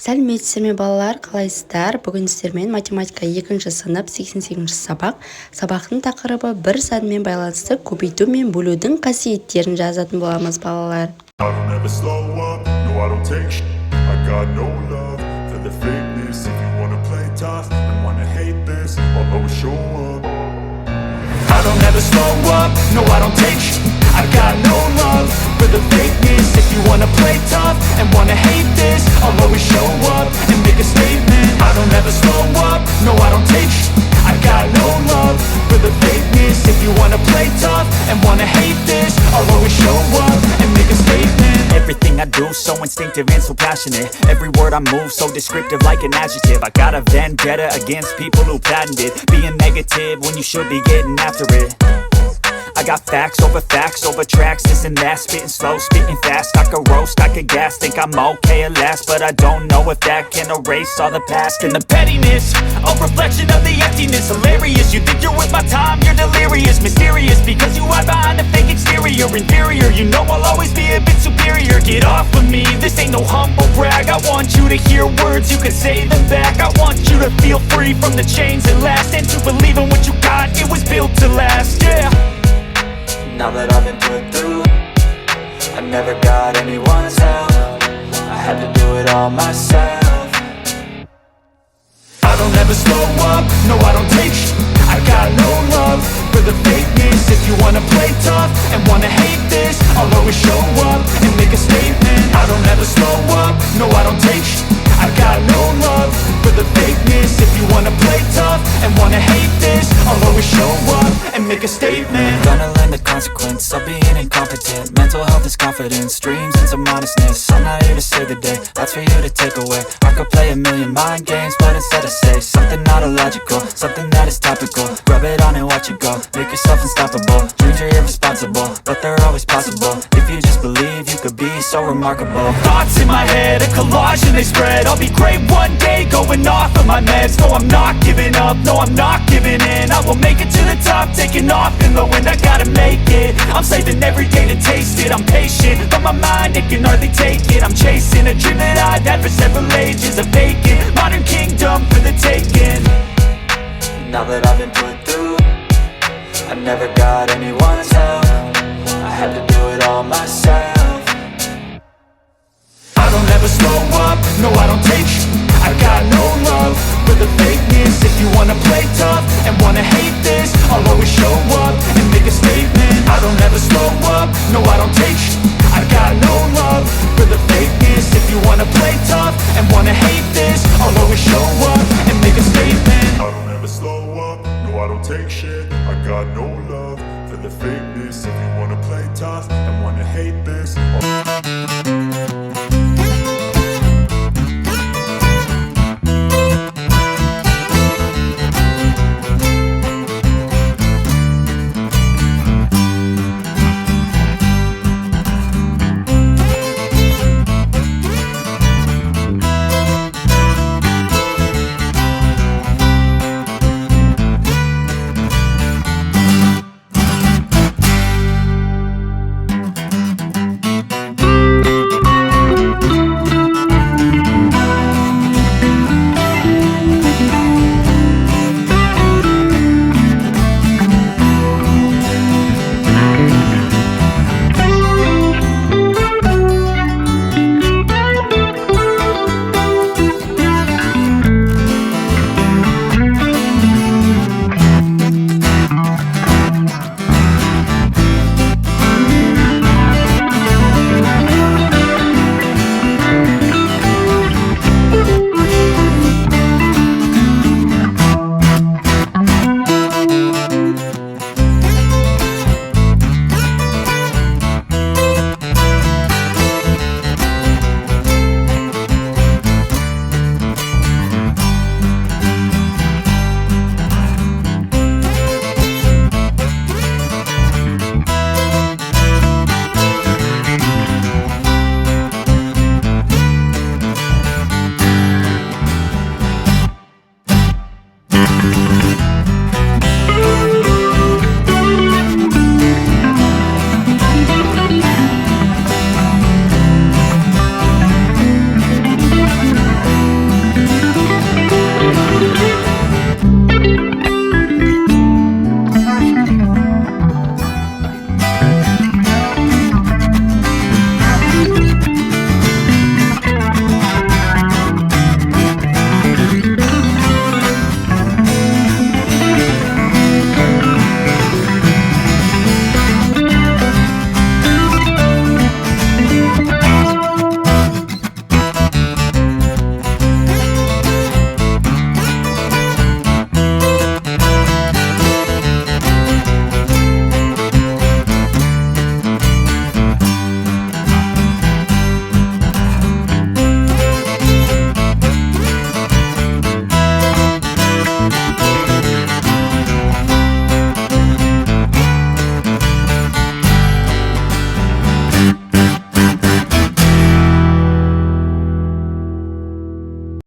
Сәлеметсіздер ме балалар, қалайсыздар? Бүгін сіздермен математика 2-ші сынып 88-ші сабақ. Сабақтың тақырыбы бір санмен байланысты көбейту мен бөлудің қасиеттерін жазатын боламыз балалар. I got no love for the fakeness. If you wanna play tough and wanna hate this, I'll always show up and make a statement. I don't ever slow up, no I don't take sh**. I got no love for the fakeness. If you wanna play tough and wanna hate this, I'll always show up and make a statement. Everything I do so instinctive and so passionate. Every word I move so descriptive like an adjective. I got a vendetta against people who patented being negative when you should be getting after it. I got facts over tracks, this and that. Spitting slow, spitting fast. I could roast, I could gas. Think I'm okay at last, but I don't know if that can erase all the past. And the pettiness, a reflection of the emptiness. Hilarious, you think you're with my time, you're delirious. Mysterious, because you hide behind a fake exterior. Inferior, you know I'll always be a bit superior. Get off of me, this ain't no humble brag. I want you to hear words, you can say them back. I want you to feel free from the chains that last, and to believe in what you got, it was built to last, yeah. Now that I've been put through, I never got anyone's help. I had to do it all myself. I don't ever slow up, no I don't take sh**. I got no love for the fakeness. If you wanna play tough and wanna hate this, I'll always show up and make a statement. I don't ever slow up, no I don't take sh**. I got no love for the fakeness. If you wanna play tough and wanna hate this, I'll always show up and make a statement. Gonna learn the consequence of being incompetent. Mental health is confidence, dreams and some honestness. I'm not here to save the day, that's for you to take away. I could play a million mind games, but instead I say something not illogical, something that is topical. Rub it on and watch it go, make yourself unstoppable. Dreams are irresponsible, but they're always possible. If you just believe, you could be so remarkable. Thoughts in my head, a collage and they spread. I'll be great one day, going off of my meds. No, I'm not giving up, no, I'm not giving in. I will make it to the top, taking off in the wind. I gotta make it, I'm saving every day to taste it. I'm patient, but my mind, it can hardly take it. I'm chasing a dream that I've had for several ages. A vacant, modern kingdom for the taking. Now that I've been put through, I never got anyone's help. I had to do it all myself. I don't ever slow up, no I don't take sh**. I got no love for the fakeness. If you wanna play tough and wanna hate this, I'll always show up and make a statement. I don't ever slow up, no I don't take sh**. I got no love for the fakeness. If you wanna play tough and wanna hate this, I'll always show up and make a statement. I don't ever slow up, no I don't take shit. I got no love for the fakeness. If you wanna play tough and wanna hate this,